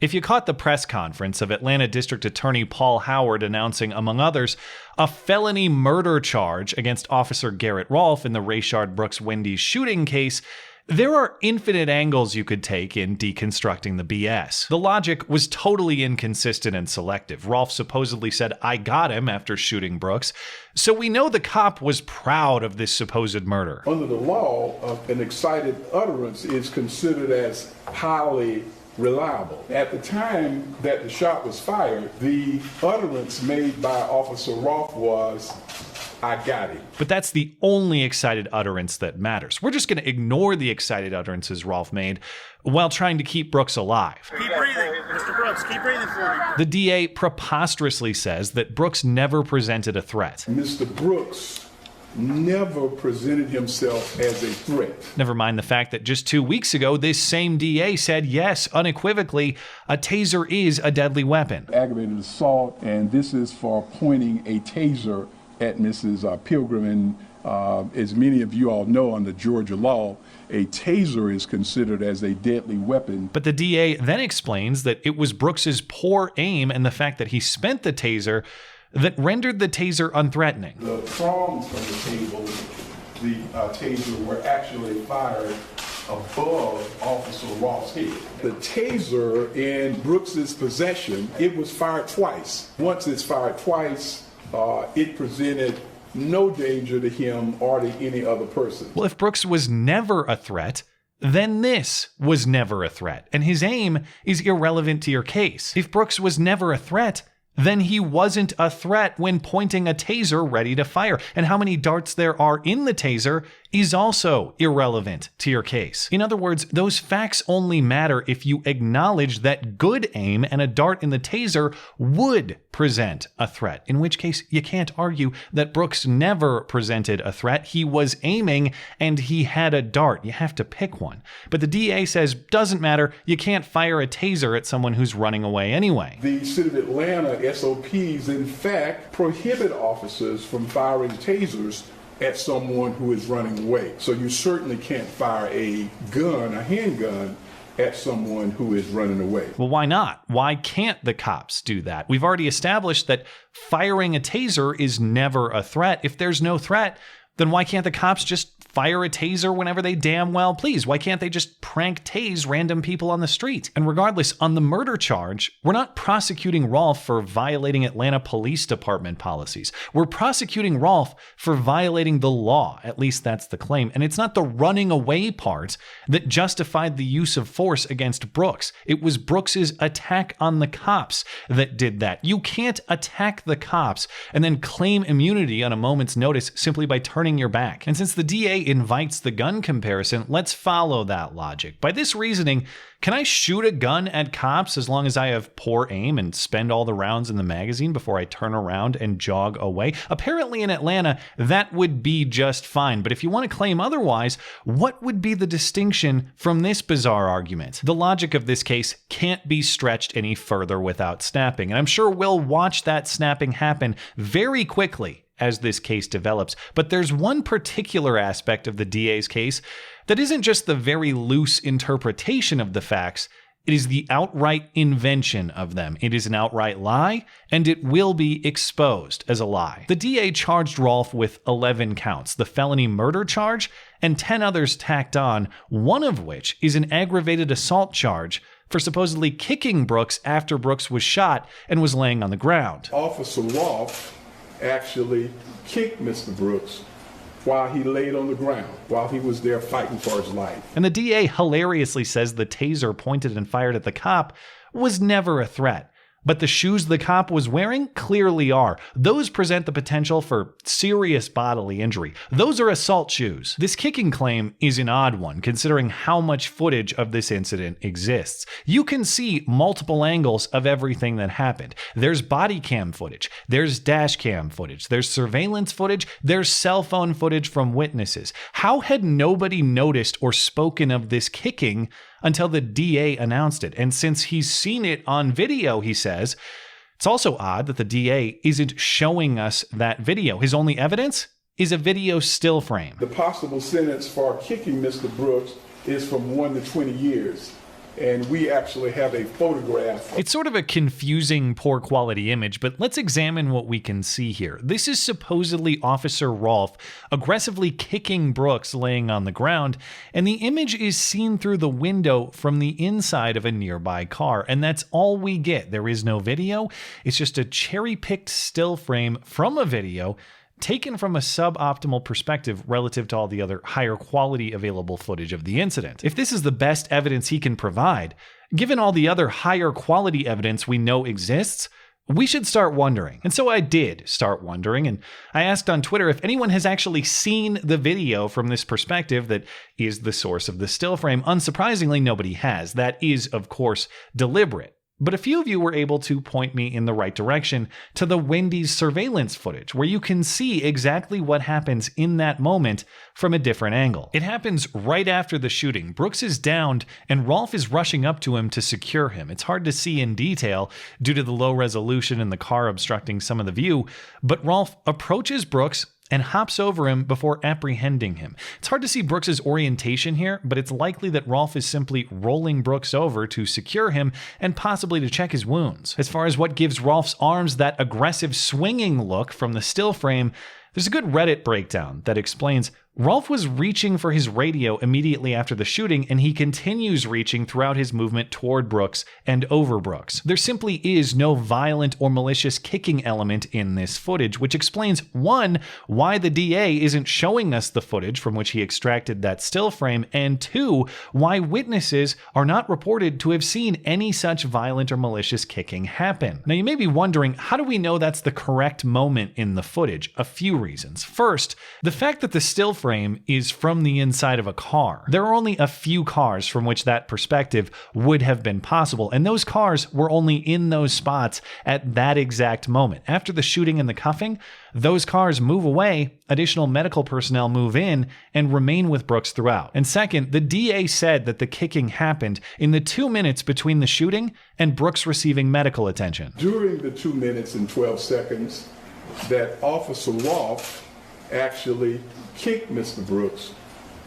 If you caught the press conference of Atlanta District Attorney Paul Howard announcing, among others, a felony murder charge against Officer Garrett Rolfe in the Rayshard Brooks Wendy's shooting case, there are infinite angles you could take in deconstructing the BS. The logic was totally inconsistent and selective. Rolfe supposedly said, "I got him," after shooting Brooks, so we know the cop was proud of this supposed murder. Under the law, an excited utterance is considered as highly reliable. At the time that the shot was fired, the utterance made by Officer Rolfe was, "I got him." But that's the only excited utterance that matters. We're just going to ignore the excited utterances Rolfe made while trying to keep Brooks alive. Keep breathing, Mr. Brooks, keep breathing for me. The DA preposterously says that Brooks never presented a threat. Mr. Brooks never presented himself as a threat. Never mind the fact that just 2 weeks ago, this same DA said, yes, unequivocally, a taser is a deadly weapon. Aggravated assault, and this is for pointing a taser at Mrs. Pilgrim. And as many of you all know, under Georgia law, a taser is considered as a deadly weapon. But the DA then explains that it was Brooks's poor aim and the fact that he spent the taser that rendered the taser unthreatening. The prongs from the table, the taser, were actually fired above Officer Ross' head. The taser in Brooks's possession, it was fired twice. Once it's fired twice, it presented no danger to him or to any other person. Well, if Brooks was never a threat, then this was never a threat, and his aim is irrelevant to your case. If Brooks was never a threat, then he wasn't a threat when pointing a taser ready to fire. And how many darts there are in the taser is also irrelevant to your case. In other words, those facts only matter if you acknowledge that good aim and a dart in the taser would present a threat, in which case you can't argue that Brooks never presented a threat. He was aiming and he had a dart. You have to pick one. But the DA says, doesn't matter, you can't fire a taser at someone who's running away anyway. The City of Atlanta SOPs, in fact, prohibit officers from firing tasers at someone who is running away. So you certainly can't fire a gun, a handgun, at someone who is running away. Well, why not? Why can't the cops do that? We've already established that firing a taser is never a threat. If there's no threat, then why can't the cops just fire a taser whenever they damn well please? Why can't they just prank tase random people on the street? And regardless, on the murder charge, we're not prosecuting Rolfe for violating Atlanta Police Department policies. We're prosecuting Rolfe for violating the law. At least that's the claim. And it's not the running away part that justified the use of force against Brooks. It was Brooks's attack on the cops that did that. You can't attack the cops and then claim immunity on a moment's notice simply by turning your back. And since the DA invites the gun comparison, let's follow that logic. By this reasoning, can I shoot a gun at cops as long as I have poor aim and spend all the rounds in the magazine before I turn around and jog away? Apparently in Atlanta, that would be just fine. But if you want to claim otherwise, what would be the distinction from this bizarre argument? The logic of this case can't be stretched any further without snapping. And I'm sure we'll watch that snapping happen very quickly as this case develops. But there's one particular aspect of the DA's case that isn't just the very loose interpretation of the facts, it is the outright invention of them. It is an outright lie, and it will be exposed as a lie. The DA charged Rolfe with 11 counts, the felony murder charge, and 10 others tacked on, one of which is an aggravated assault charge for supposedly kicking Brooks after Brooks was shot and was laying on the ground. Officer Rolfe actually kicked Mr. Brooks while he laid on the ground, while he was there fighting for his life. And the DA hilariously says the taser pointed and fired at the cop was never a threat. But the shoes the cop was wearing clearly are. Those present the potential for serious bodily injury. Those are assault shoes. This kicking claim is an odd one, considering how much footage of this incident exists. You can see multiple angles of everything that happened. There's body cam footage, there's dash cam footage, there's surveillance footage, there's cell phone footage from witnesses. How had nobody noticed or spoken of this kicking until the DA announced it? And since he's seen it on video, he says, it's also odd that the DA isn't showing us that video. His only evidence is a video still frame. The possible sentence for kicking Mr. Brooks is from 1 to 20 years. And we actually have a photograph. It's sort of a confusing, poor quality image, but let's examine what we can see here. This is supposedly Officer Rolfe aggressively kicking Brooks laying on the ground, and the image is seen through the window from the inside of a nearby car, and that's all we get. There is no video. It's just a cherry-picked still frame from a video taken from a suboptimal perspective relative to all the other higher quality available footage of the incident. If this is the best evidence he can provide, given all the other higher quality evidence we know exists, we should start wondering. And so I did start wondering, and I asked on Twitter if anyone has actually seen the video from this perspective that is the source of the still frame. Unsurprisingly, nobody has. That is, of course, deliberate. But a few of you were able to point me in the right direction to the Wendy's surveillance footage, where you can see exactly what happens in that moment from a different angle. It happens right after the shooting. Brooks is downed, and Rolfe is rushing up to him to secure him. It's hard to see in detail due to the low resolution and the car obstructing some of the view, but Rolfe approaches Brooks and hops over him before apprehending him. It's hard to see Brooks's orientation here, but it's likely that Rolfe is simply rolling Brooks over to secure him and possibly to check his wounds. As far as what gives Rolfe's arms that aggressive swinging look from the still frame, there's a good Reddit breakdown that explains Rolfe was reaching for his radio immediately after the shooting, and he continues reaching throughout his movement toward Brooks and over Brooks. There simply is no violent or malicious kicking element in this footage, which explains, one, why the DA isn't showing us the footage from which he extracted that still frame, and two, why witnesses are not reported to have seen any such violent or malicious kicking happen. Now, you may be wondering, how do we know that's the correct moment in the footage? A few reasons. First, the fact that the still frame is from the inside of a car. There are only a few cars from which that perspective would have been possible, and those cars were only in those spots at that exact moment. After the shooting and the cuffing, those cars move away, additional medical personnel move in, and remain with Brooks throughout. And second, the DA said that the kicking happened in the 2 minutes between the shooting and Brooks receiving medical attention. During the 2 minutes and 12 seconds that Officer Rolfe actually kicked Mr. Brooks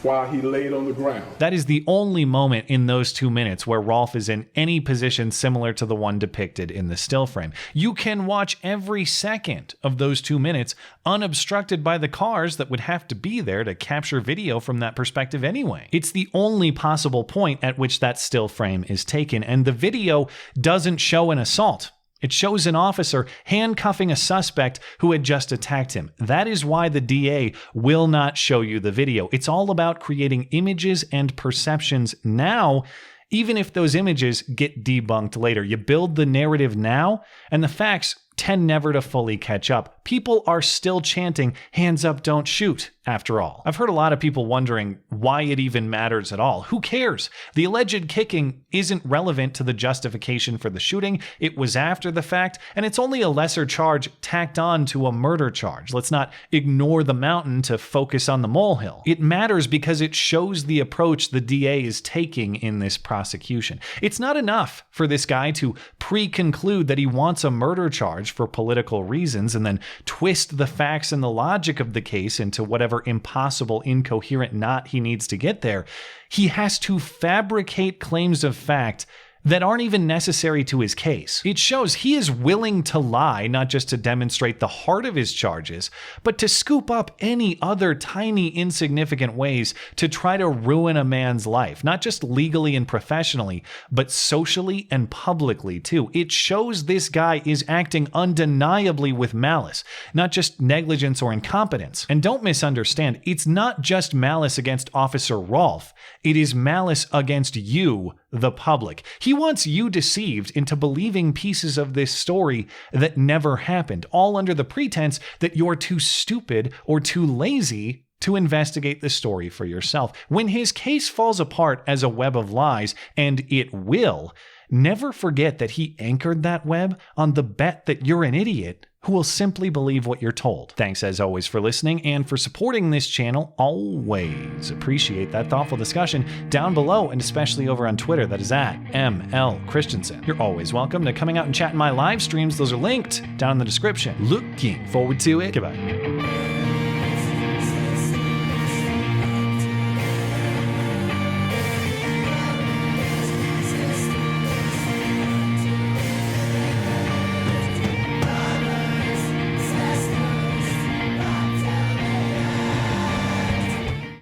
while he laid on the ground. That is the only moment in those 2 minutes where Rolfe is in any position similar to the one depicted in the still frame. You can watch every second of those 2 minutes unobstructed by the cars that would have to be there to capture video from that perspective anyway. It's the only possible point at which that still frame is taken, and the video doesn't show an assault. It shows an officer handcuffing a suspect who had just attacked him. That is why the DA will not show you the video. It's all about creating images and perceptions now, even if those images get debunked later. You build the narrative now, and the facts tend never to fully catch up. People are still chanting, "Hands up, don't shoot," after all. I've heard a lot of people wondering why it even matters at all. Who cares? The alleged kicking isn't relevant to the justification for the shooting. It was after the fact, and it's only a lesser charge tacked on to a murder charge. Let's not ignore the mountain to focus on the molehill. It matters because it shows the approach the DA is taking in this prosecution. It's not enough for this guy to pre-conclude that he wants a murder charge for political reasons and then twist the facts and the logic of the case into whatever impossible, incoherent knot he needs to get there. He has to fabricate claims of fact that aren't even necessary to his case. It shows he is willing to lie, not just to demonstrate the heart of his charges, but to scoop up any other tiny, insignificant ways to try to ruin a man's life, not just legally and professionally, but socially and publicly too. It shows this guy is acting undeniably with malice, not just negligence or incompetence. And don't misunderstand, it's not just malice against Officer Rolfe, it is malice against you, the public. He wants you deceived into believing pieces of this story that never happened, all under the pretense that you're too stupid or too lazy to investigate the story for yourself. When his case falls apart as a web of lies, and it will, never forget that he anchored that web on the bet that you're an idiot who will simply believe what you're told. Thanks as always for listening and for supporting this channel. Always appreciate that thoughtful discussion down below, and especially over on Twitter. That is at ML Christiansen. You're always welcome to coming out and chat in my live streams. Those are linked down in the description. Looking forward to it. Goodbye.